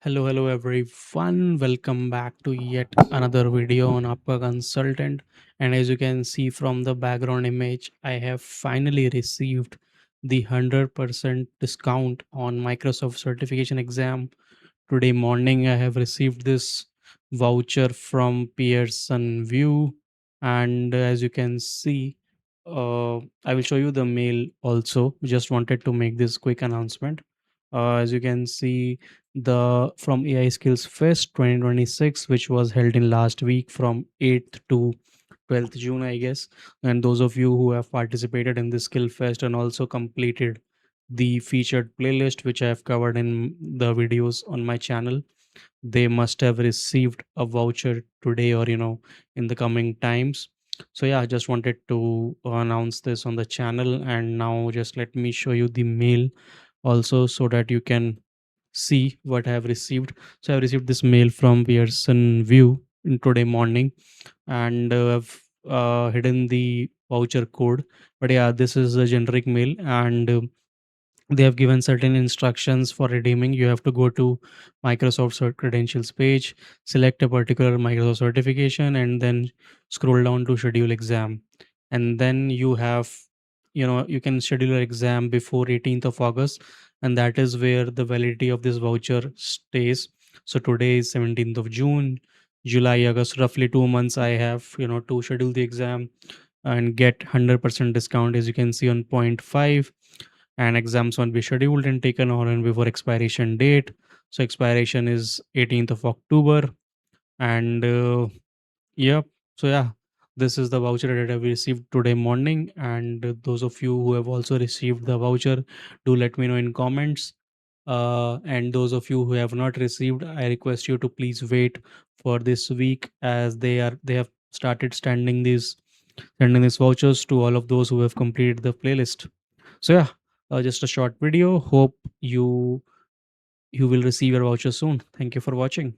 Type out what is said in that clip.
Hello everyone. Welcome back to yet another video on Appa Consultant. And as you can see from the background image, I have finally received the 100% discount on Microsoft Certification Exam. Today morning, I have received this voucher from Pearson View, and as you can see, I will show you the mail also. Just wanted to make this quick announcement. As you can see, the from AI Skills Fest 2026, which was held in last week from 8th to 12th June, I guess. And those of you who have participated in this skill fest and also completed the featured playlist, which I have covered in the videos on my channel, they must have received a voucher today or in the coming times. So yeah, I just wanted to announce this on the channel, and now just let me show you the mail also so that you can see what I have received. So I received this mail from Pearson View in today morning, and I've hidden the voucher code. But yeah, this is a generic mail, and they have given certain instructions for redeeming. You have to go to Microsoft credentials page, select a particular Microsoft certification, and then scroll down to schedule exam. And then you can schedule your exam before 18th of August, and that is where the validity of this voucher stays. So today is 17th of June, July, August, roughly 2 months I have to schedule the exam and get 100% discount, as you can see on point 5. And exams won't be scheduled and taken on before expiration date. So expiration is 18th of October. And yeah, so yeah, this is the voucher that I've received today morning. And those of you who have also received the voucher, do let me know in comments. And those of you who have not received, I request you to please wait for this week, as they have started sending these vouchers to all of those who have completed the playlist. So yeah, just a short video. Hope you will receive your voucher soon. Thank you for watching.